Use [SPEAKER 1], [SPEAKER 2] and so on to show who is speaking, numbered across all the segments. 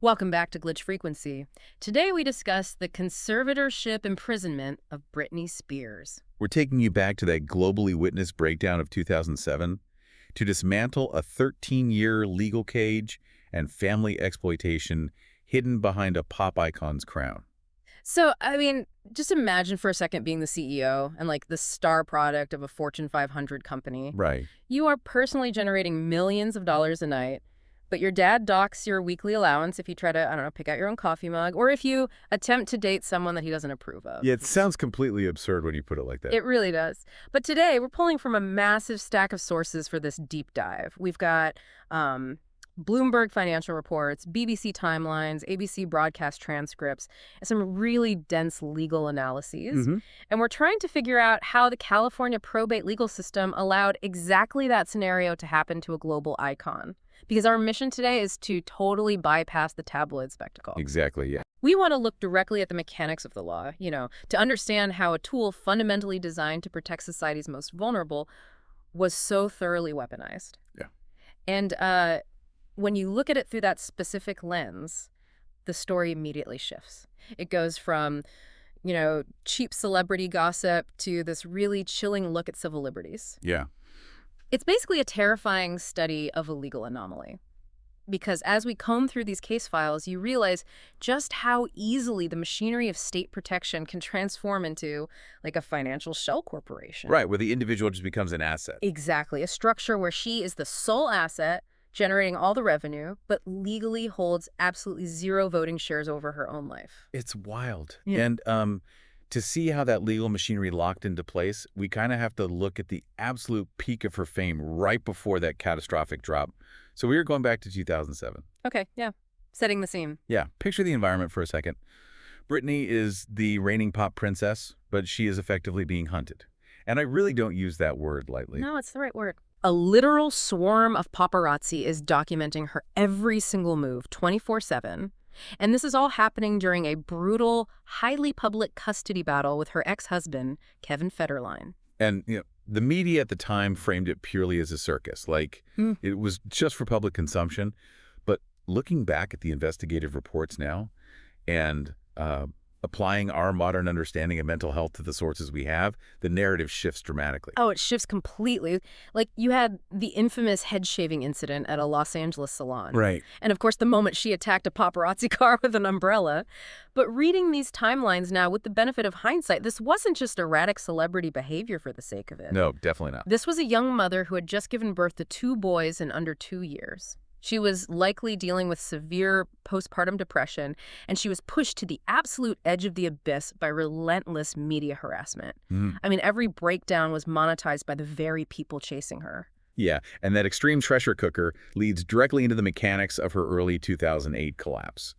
[SPEAKER 1] Welcome back to Glitch Frequency. Today we discuss the conservatorship imprisonment of Britney Spears.
[SPEAKER 2] We're taking you back to that globally witnessed breakdown of 2007 to dismantle a 13-year legal cage and family exploitation hidden behind a pop icon's crown.
[SPEAKER 1] Just imagine for a second being the CEO and the star product of a Fortune 500 company.
[SPEAKER 2] Right.
[SPEAKER 1] You are personally generating millions of dollars a night, but your dad docks your weekly allowance if you try to, I don't know, pick out your own coffee mug, or if you attempt to date someone that he doesn't approve of.
[SPEAKER 2] Yeah, it sounds completely absurd when you put it like that.
[SPEAKER 1] It really does. But today, we're pulling from a massive stack of sources for this deep dive. We've got Bloomberg financial reports, BBC timelines, ABC broadcast transcripts, and some really dense legal analyses. And we're trying to figure out how the California probate legal system allowed exactly that scenario to happen to a global icon. Because our mission today is to totally bypass the tabloid spectacle.
[SPEAKER 2] Exactly, yeah.
[SPEAKER 1] We want to look directly at the mechanics of the law, to understand how a tool fundamentally designed to protect society's most vulnerable was so thoroughly weaponized.
[SPEAKER 2] Yeah.
[SPEAKER 1] And when you look at it through that specific lens, the story immediately shifts. It goes from, cheap celebrity gossip to this really chilling look at civil liberties.
[SPEAKER 2] Yeah.
[SPEAKER 1] It's basically a terrifying study of a legal anomaly. Because as we comb through these case files, you realize just how easily the machinery of state protection can transform into, a financial shell corporation.
[SPEAKER 2] Right, where the individual just becomes an asset.
[SPEAKER 1] Exactly. A structure where she is the sole asset, generating all the revenue, but legally holds absolutely zero voting shares over her own life.
[SPEAKER 2] It's wild.
[SPEAKER 1] Yeah.
[SPEAKER 2] And to see how that legal machinery locked into place, we kind of have to look at the absolute peak of her fame right before that catastrophic drop. So we were going back to 2007.
[SPEAKER 1] Okay, yeah. Setting the scene.
[SPEAKER 2] Yeah, picture the environment for a second. Britney is the reigning pop princess, but she is effectively being hunted. And I really don't use that word lightly.
[SPEAKER 1] No, it's the right word. A literal swarm of paparazzi is documenting her every single move 24/7. And this is all happening during a brutal, highly public custody battle with her ex-husband, Kevin Federline.
[SPEAKER 2] And, the media at the time framed it purely as a circus, it was just for public consumption. But looking back at the investigative reports now and applying our modern understanding of mental health to the sources we have, the narrative shifts dramatically.
[SPEAKER 1] Oh, it shifts completely. You had the infamous head-shaving incident at a Los Angeles salon.
[SPEAKER 2] Right.
[SPEAKER 1] And of course, the moment she attacked a paparazzi car with an umbrella. But reading these timelines now with the benefit of hindsight, this wasn't just erratic celebrity behavior for the sake of it.
[SPEAKER 2] No, definitely not.
[SPEAKER 1] This was a young mother who had just given birth to 2 boys in under 2 years. She was likely dealing with severe postpartum depression, and she was pushed to the absolute edge of the abyss by relentless media harassment. Every breakdown was monetized by the very people chasing her.
[SPEAKER 2] Yeah, and that extreme pressure cooker leads directly into the mechanics of her early 2008 collapse.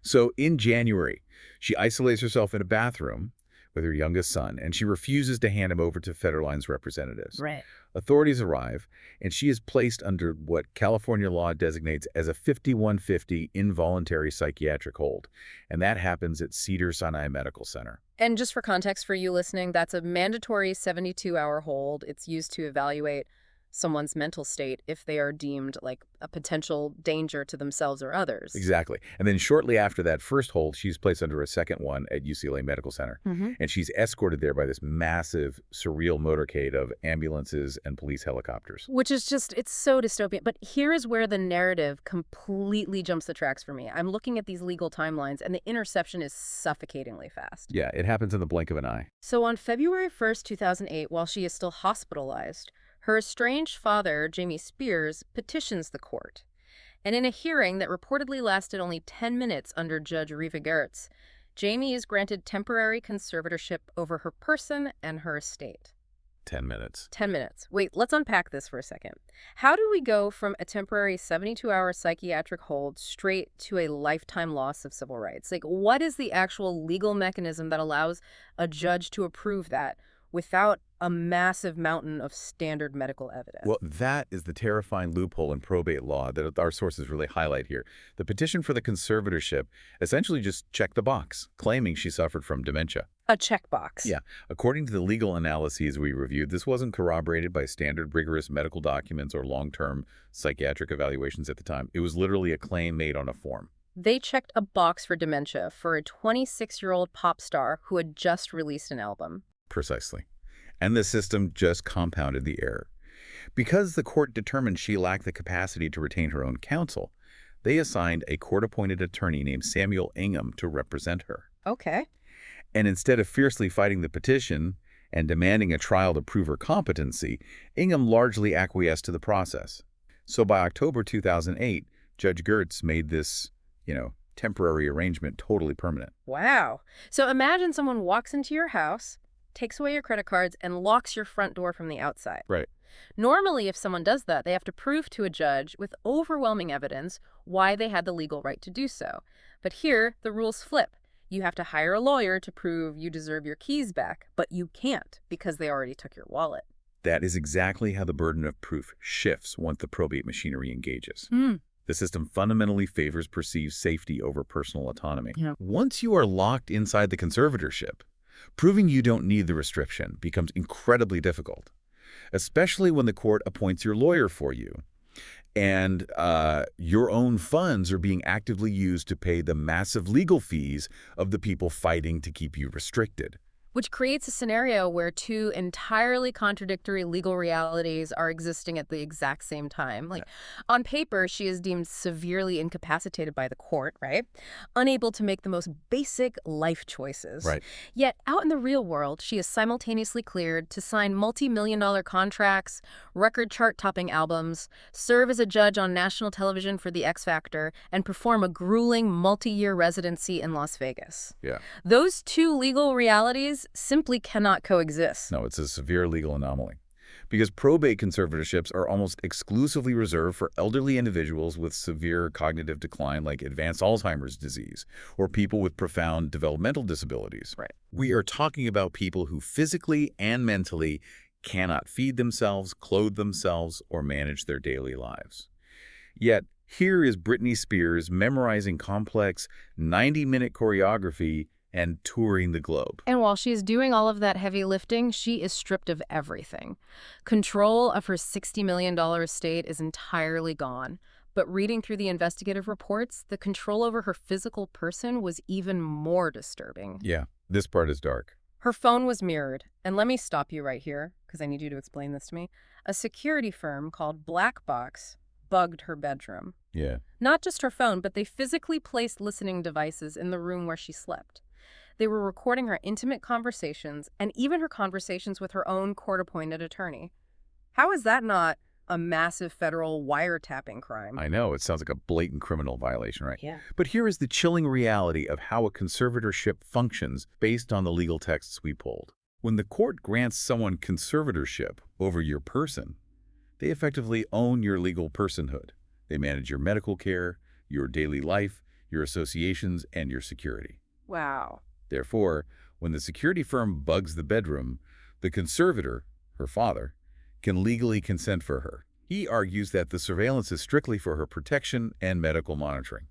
[SPEAKER 2] So in January, she isolates herself in a bathroom with her youngest son, and she refuses to hand him over to Federline's representatives.
[SPEAKER 1] Right.
[SPEAKER 2] Authorities arrive, and she is placed under what California law designates as a 5150 involuntary psychiatric hold, and that happens at Cedars-Sinai Medical Center.
[SPEAKER 1] And just for context for you listening, that's a mandatory 72-hour hold. It's used to evaluate someone's mental state if they are deemed a potential danger to themselves or others.
[SPEAKER 2] Exactly. And then shortly after that first hold, she's placed under a second one at UCLA Medical Center. And she's escorted there by this massive, surreal motorcade of ambulances and police helicopters.
[SPEAKER 1] Which is it's so dystopian. But here is where the narrative completely jumps the tracks for me. I'm looking at these legal timelines, and the interception is suffocatingly fast.
[SPEAKER 2] Yeah, it happens in the blink of an eye.
[SPEAKER 1] So on February 1st, 2008, while she is still hospitalized, her estranged father, Jamie Spears, petitions the court. And in a hearing that reportedly lasted only 10 minutes under Judge Reva Gertz, Jamie is granted temporary conservatorship over her person and her estate.
[SPEAKER 2] 10 minutes.
[SPEAKER 1] 10 minutes. Wait, let's unpack this for a second. How do we go from a temporary 72-hour psychiatric hold straight to a lifetime loss of civil rights? What is the actual legal mechanism that allows a judge to approve that without a massive mountain of standard medical evidence?
[SPEAKER 2] Well, that is the terrifying loophole in probate law that our sources really highlight here. The petition for the conservatorship essentially just checked the box, claiming she suffered from dementia.
[SPEAKER 1] A checkbox.
[SPEAKER 2] Yeah. According to the legal analyses we reviewed, this wasn't corroborated by standard rigorous medical documents or long-term psychiatric evaluations at the time. It was literally a claim made on a form.
[SPEAKER 1] They checked a box for dementia for a 26-year-old pop star who had just released an album.
[SPEAKER 2] Precisely. And the system just compounded the error. Because the court determined she lacked the capacity to retain her own counsel, they assigned a court-appointed attorney named Samuel Ingham to represent her.
[SPEAKER 1] Okay.
[SPEAKER 2] And instead of fiercely fighting the petition and demanding a trial to prove her competency, Ingham largely acquiesced to the process. So by October 2008, Judge Gertz made this, temporary arrangement totally permanent.
[SPEAKER 1] Wow. So imagine someone walks into your house, takes away your credit cards, and locks your front door from the outside.
[SPEAKER 2] Right.
[SPEAKER 1] Normally, if someone does that, they have to prove to a judge with overwhelming evidence why they had the legal right to do so. But here, the rules flip. You have to hire a lawyer to prove you deserve your keys back, but you can't because they already took your wallet.
[SPEAKER 2] That is exactly how the burden of proof shifts once the probate machinery engages. The system fundamentally favors perceived safety over personal autonomy.
[SPEAKER 1] Yeah.
[SPEAKER 2] Once you are locked inside the conservatorship, proving you don't need the restriction becomes incredibly difficult, especially when the court appoints your lawyer for you. And your own funds are being actively used to pay the massive legal fees of the people fighting to keep you restricted.
[SPEAKER 1] Which creates a scenario where two entirely contradictory legal realities are existing at the exact same time. On paper, she is deemed severely incapacitated by the court, right? Unable to make the most basic life choices.
[SPEAKER 2] Right.
[SPEAKER 1] Yet out in the real world, she is simultaneously cleared to sign multi-million-dollar contracts, record chart-topping albums, serve as a judge on national television for The X Factor, and perform a grueling multi-year residency in Las Vegas.
[SPEAKER 2] Yeah.
[SPEAKER 1] Those two legal realities simply cannot coexist.
[SPEAKER 2] No, it's a severe legal anomaly. Because probate conservatorships are almost exclusively reserved for elderly individuals with severe cognitive decline like advanced Alzheimer's disease or people with profound developmental disabilities.
[SPEAKER 1] Right.
[SPEAKER 2] We are talking about people who physically and mentally cannot feed themselves, clothe themselves, or manage their daily lives. Yet, here is Britney Spears memorizing complex 90-minute choreography and touring the globe.
[SPEAKER 1] And while she's doing all of that heavy lifting, she is stripped of everything. Control of her $60 million estate is entirely gone. But reading through the investigative reports, the control over her physical person was even more disturbing.
[SPEAKER 2] Yeah, this part is dark.
[SPEAKER 1] Her phone was mirrored. And let me stop you right here, because I need you to explain this to me. A security firm called Black Box bugged her bedroom.
[SPEAKER 2] Yeah.
[SPEAKER 1] Not just her phone, but they physically placed listening devices in the room where she slept. They were recording her intimate conversations and even her conversations with her own court-appointed attorney. How is that not a massive federal wiretapping crime?
[SPEAKER 2] I know, it sounds like a blatant criminal violation, right?
[SPEAKER 1] Yeah.
[SPEAKER 2] But here is the chilling reality of how a conservatorship functions based on the legal texts we pulled. When the court grants someone conservatorship over your person, they effectively own your legal personhood. They manage your medical care, your daily life, your associations, and your security.
[SPEAKER 1] Wow.
[SPEAKER 2] Therefore, when the security firm bugs the bedroom, the conservator, her father, can legally consent for her. He argues that the surveillance is strictly for her protection and medical monitoring.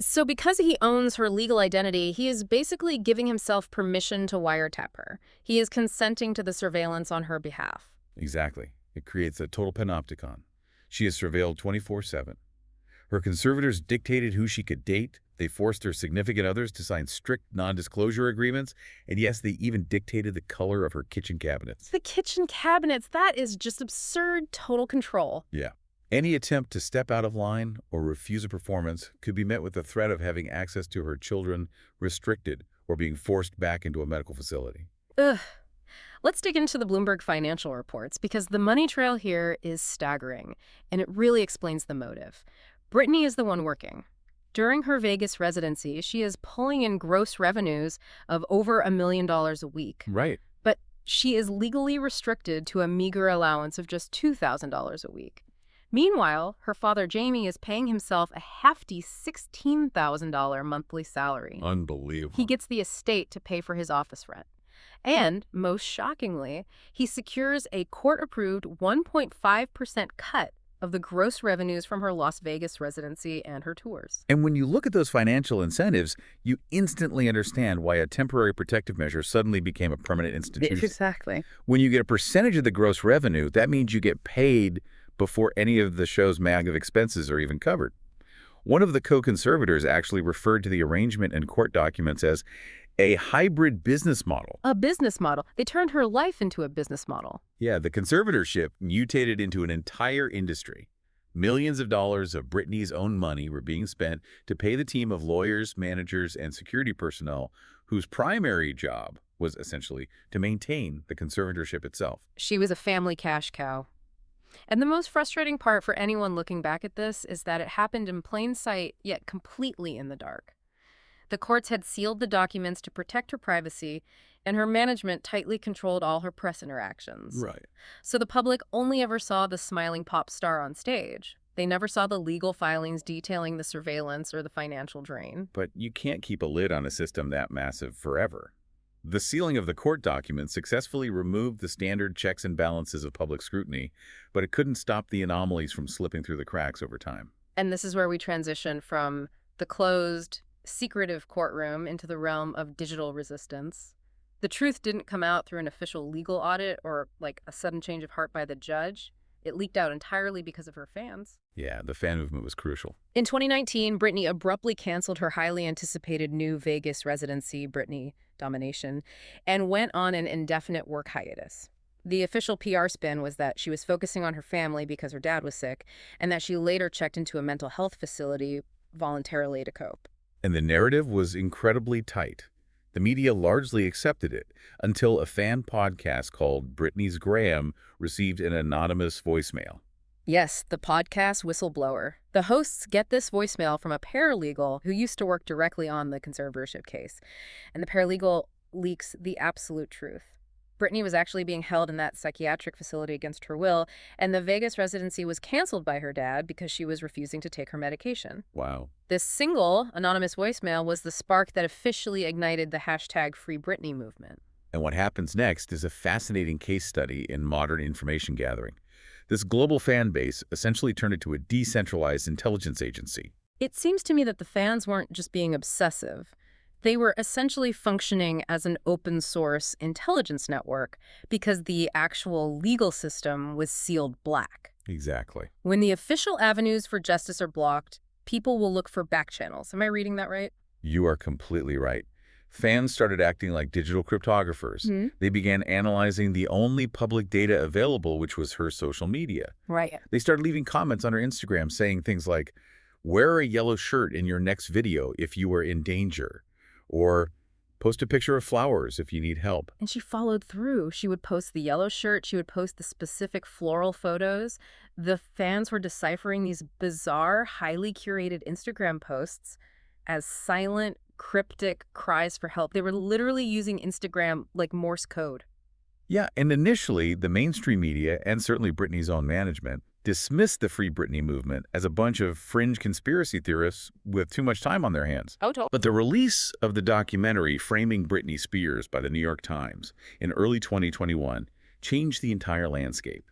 [SPEAKER 1] So because he owns her legal identity, he is basically giving himself permission to wiretap her. He is consenting to the surveillance on her behalf.
[SPEAKER 2] Exactly. It creates a total panopticon. She is surveilled 24/7. Her conservators dictated who she could date. They forced her significant others to sign strict non-disclosure agreements. And yes, they even dictated the color of her kitchen cabinets.
[SPEAKER 1] The kitchen cabinets, that is just absurd total control.
[SPEAKER 2] Yeah. Any attempt to step out of line or refuse a performance could be met with the threat of having access to her children restricted or being forced back into a medical facility.
[SPEAKER 1] Ugh. Let's dig into the Bloomberg financial reports because the money trail here is staggering, and it really explains the motive. Britney is the one working. During her Vegas residency, she is pulling in gross revenues of over $1 million a week.
[SPEAKER 2] Right.
[SPEAKER 1] But she is legally restricted to a meager allowance of just $2,000 a week. Meanwhile, her father Jamie is paying himself a hefty $16,000 monthly salary.
[SPEAKER 2] Unbelievable.
[SPEAKER 1] He gets the estate to pay for his office rent. And, most shockingly, he secures a court-approved 1.5% cut of the gross revenues from her Las Vegas residency and her tours.
[SPEAKER 2] And when you look at those financial incentives, you instantly understand why a temporary protective measure suddenly became a permanent institution.
[SPEAKER 1] Exactly.
[SPEAKER 2] When you get a percentage of the gross revenue, that means you get paid before any of the show's mag of expenses are even covered. One of the co-conservators actually referred to the arrangement and court documents as a hybrid business model.
[SPEAKER 1] A business model. They turned her life into a business model.
[SPEAKER 2] Yeah, the conservatorship mutated into an entire industry. Millions of dollars of Britney's own money were being spent to pay the team of lawyers, managers, and security personnel whose primary job was essentially to maintain the conservatorship itself.
[SPEAKER 1] She was a family cash cow. And the most frustrating part for anyone looking back at this is that it happened in plain sight, yet completely in the dark. The courts had sealed the documents to protect her privacy, and her management tightly controlled all her press interactions.
[SPEAKER 2] Right.
[SPEAKER 1] So the public only ever saw the smiling pop star on stage. They never saw the legal filings detailing the surveillance or the financial drain.
[SPEAKER 2] But you can't keep a lid on a system that massive forever. The sealing of the court documents successfully removed the standard checks and balances of public scrutiny, but it couldn't stop the anomalies from slipping through the cracks over time.
[SPEAKER 1] And this is where we transition from the closed, secretive courtroom into the realm of digital resistance. The truth didn't come out through an official legal audit or like a sudden change of heart by the judge. It leaked out entirely because of her fans.
[SPEAKER 2] Yeah, the fan movement was crucial.
[SPEAKER 1] In 2019, Britney abruptly canceled her highly anticipated new Vegas residency, Britney Domination, and went on an indefinite work hiatus. The official PR spin was that she was focusing on her family because her dad was sick, and that she later checked into a mental health facility voluntarily to cope.
[SPEAKER 2] And the narrative was incredibly tight. The media largely accepted it until a fan podcast called Britney's Graham received an anonymous voicemail.
[SPEAKER 1] Yes, the podcast Whistleblower. The hosts get this voicemail from a paralegal who used to work directly on the conservatorship case, and the paralegal leaks the absolute truth. Britney was actually being held in that psychiatric facility against her will, and the Vegas residency was canceled by her dad because she was refusing to take her medication.
[SPEAKER 2] Wow.
[SPEAKER 1] This single anonymous voicemail was the spark that officially ignited the hashtag Free Britney movement.
[SPEAKER 2] And what happens next is a fascinating case study in modern information gathering. This global fan base essentially turned into a decentralized intelligence agency.
[SPEAKER 1] It seems to me that the fans weren't just being obsessive. They were essentially functioning as an open-source intelligence network because the actual legal system was sealed black.
[SPEAKER 2] Exactly.
[SPEAKER 1] When the official avenues for justice are blocked, people will look for back channels. Am I reading that right?
[SPEAKER 2] You are completely right. Fans started acting like digital cryptographers.
[SPEAKER 1] Mm-hmm.
[SPEAKER 2] They began analyzing the only public data available, which was her social media.
[SPEAKER 1] Right.
[SPEAKER 2] They started leaving comments on her Instagram saying things like, "Wear a yellow shirt in your next video if you are in danger," or "Post a picture of flowers if you need help."
[SPEAKER 1] And she followed through. She would post the yellow shirt. She would post the specific floral photos. The fans were deciphering these bizarre, highly curated Instagram posts as silent, cryptic cries for help. They were literally using Instagram like Morse code.
[SPEAKER 2] Yeah, and initially, the mainstream media, and certainly Britney's own management, dismissed the Free Britney movement as a bunch of fringe conspiracy theorists with too much time on their hands.
[SPEAKER 1] Oh, totally.
[SPEAKER 2] But the release of the documentary Framing Britney Spears by the New York Times in early 2021 changed the entire landscape.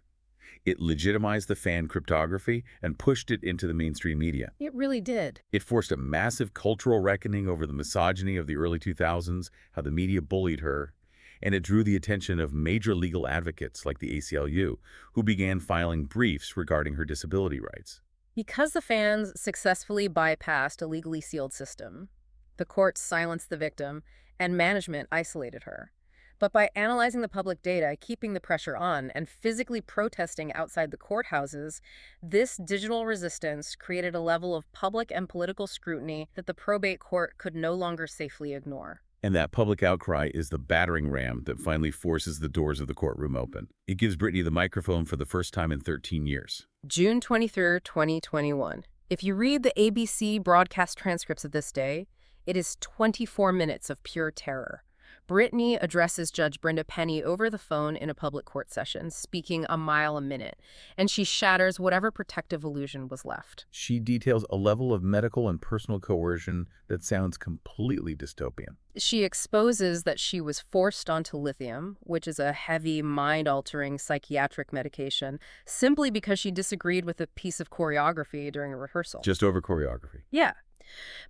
[SPEAKER 2] It legitimized the fan cryptography and pushed it into the mainstream media.
[SPEAKER 1] It really did.
[SPEAKER 2] It forced a massive cultural reckoning over the misogyny of the early 2000s, how the media bullied her, and it drew the attention of major legal advocates like the ACLU, who began filing briefs regarding her disability rights.
[SPEAKER 1] Because the fans successfully bypassed a legally sealed system, the courts silenced the victim, and management isolated her. But by analyzing the public data, keeping the pressure on, and physically protesting outside the courthouses, this digital resistance created a level of public and political scrutiny that the probate court could no longer safely ignore.
[SPEAKER 2] And that public outcry is the battering ram that finally forces the doors of the courtroom open. It gives Britney the microphone for the first time in 13 years.
[SPEAKER 1] June 23, 2021. If you read the ABC broadcast transcripts of this day, it is 24 minutes of pure terror. Britney addresses Judge Brenda Penny over the phone in a public court session, speaking a mile a minute, and she shatters whatever protective illusion was left.
[SPEAKER 2] She details a level of medical and personal coercion that sounds completely dystopian.
[SPEAKER 1] She exposes that she was forced onto lithium, which is a heavy, mind-altering psychiatric medication, simply because she disagreed with a piece of choreography during a rehearsal.
[SPEAKER 2] Just over choreography.
[SPEAKER 1] Yeah.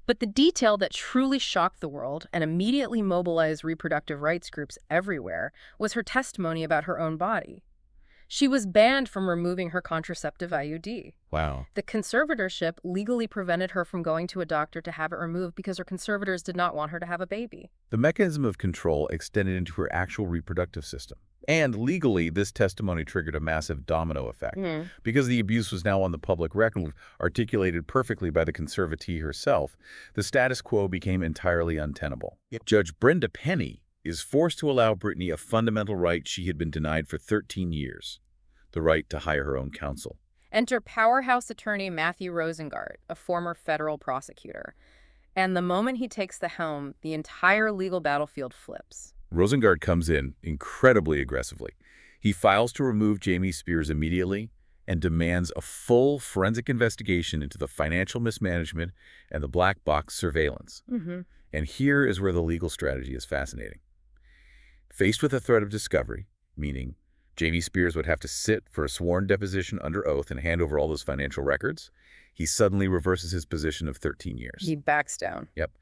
[SPEAKER 1] But the detail that truly shocked the world and immediately mobilized reproductive rights groups everywhere was her testimony about her own body. She was banned from removing her contraceptive IUD.
[SPEAKER 2] Wow.
[SPEAKER 1] The conservatorship legally prevented her from going to a doctor to have it removed because her conservators did not want her to have a baby.
[SPEAKER 2] The mechanism of control extended into her actual reproductive system. And legally, this testimony triggered a massive domino effect. Because the abuse was now on the public record, articulated perfectly by the conservatee herself, the status quo became entirely untenable. Judge Brenda Penny is forced to allow Britney a fundamental right she had been denied for 13 years, the right to hire her own counsel.
[SPEAKER 1] Enter powerhouse attorney Matthew Rosengart, a former federal prosecutor. And the moment he takes the helm, the entire legal battlefield flips.
[SPEAKER 2] Rosengart comes in incredibly aggressively. He files to remove Jamie Spears immediately and demands a full forensic investigation into the financial mismanagement and the black box surveillance. And here is where the legal strategy is fascinating. Faced with a threat of discovery, meaning Jamie Spears would have to sit for a sworn deposition under oath and hand over all those financial records, he suddenly reverses his position of 13 years.
[SPEAKER 1] He backs down.
[SPEAKER 2] Yep.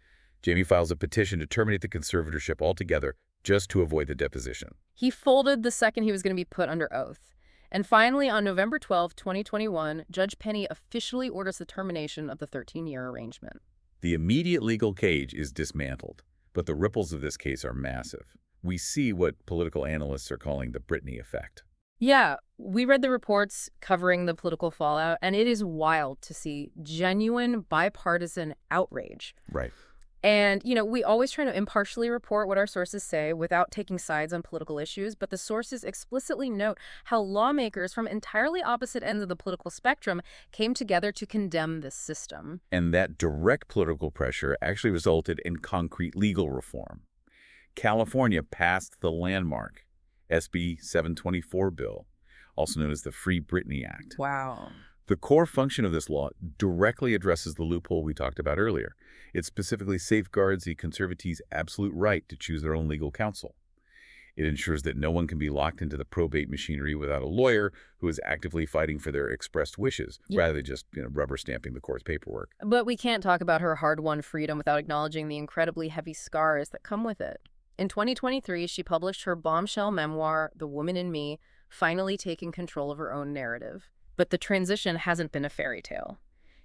[SPEAKER 2] Jamie files a petition to terminate the conservatorship altogether just to avoid the deposition.
[SPEAKER 1] He folded the second he was going to be put under oath. And finally, on November 12, 2021, Judge Penny officially orders the termination of the 13-year arrangement.
[SPEAKER 2] The immediate legal cage is dismantled, but the ripples of this case are massive. We see what political analysts are calling the Britney effect.
[SPEAKER 1] Yeah, we read the reports covering the political fallout, and it is wild to see genuine bipartisan outrage.
[SPEAKER 2] Right.
[SPEAKER 1] And, we always try to impartially report what our sources say without taking sides on political issues, but the sources explicitly note how lawmakers from entirely opposite ends of the political spectrum came together to condemn this system.
[SPEAKER 2] And that direct political pressure actually resulted in concrete legal reform. California passed the landmark SB 724 bill, also known as the Free Britney Act.
[SPEAKER 1] Wow.
[SPEAKER 2] The core function of this law directly addresses the loophole we talked about earlier. It specifically safeguards the conservatee's absolute right to choose their own legal counsel. It ensures that no one can be locked into the probate machinery without a lawyer who is actively fighting for their expressed wishes, rather than just rubber stamping the court's paperwork.
[SPEAKER 1] But we can't talk about her hard-won freedom without acknowledging the incredibly heavy scars that come with it. In 2023, she published her bombshell memoir, The Woman in Me, finally taking control of her own narrative. But the transition hasn't been a fairy tale.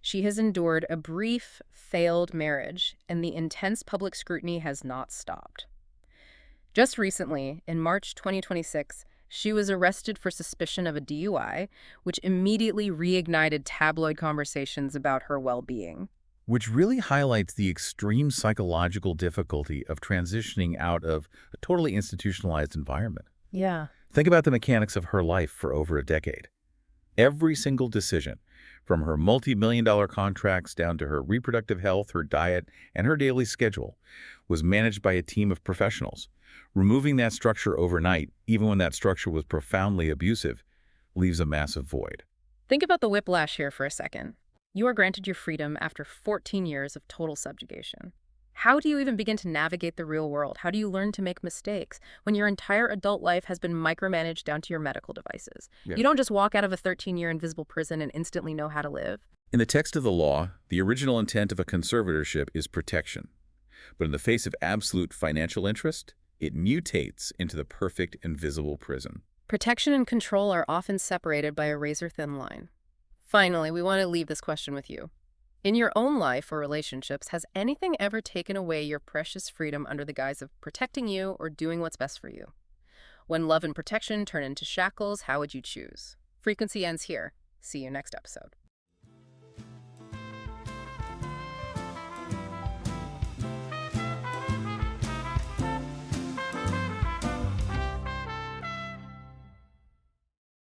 [SPEAKER 1] She has endured a brief, failed marriage, and the intense public scrutiny has not stopped. Just recently, in March 2026, she was arrested for suspicion of a DUI, which immediately reignited tabloid conversations about her well-being.
[SPEAKER 2] Which really highlights the extreme psychological difficulty of transitioning out of a totally institutionalized environment.
[SPEAKER 1] Yeah.
[SPEAKER 2] Think about the mechanics of her life for over a decade. Every single decision, from her multi-million-dollar contracts down to her reproductive health, her diet, and her daily schedule, was managed by a team of professionals. Removing that structure overnight, even when that structure was profoundly abusive, leaves a massive void.
[SPEAKER 1] Think about the whiplash here for a second. You are granted your freedom after 14 years of total subjugation. How do you even begin to navigate the real world? How do you learn to make mistakes when your entire adult life has been micromanaged down to your medical devices?
[SPEAKER 2] Yeah.
[SPEAKER 1] You don't just walk out of a 13-year invisible prison and instantly know how to live.
[SPEAKER 2] In the text of the law, the original intent of a conservatorship is protection. But in the face of absolute financial interest, it mutates into the perfect invisible prison.
[SPEAKER 1] Protection and control are often separated by a razor-thin line. Finally, we want to leave this question with you. In your own life or relationships, has anything ever taken away your precious freedom under the guise of protecting you or doing what's best for you? When love and protection turn into shackles, how would you choose? Frequency ends here. See you next episode.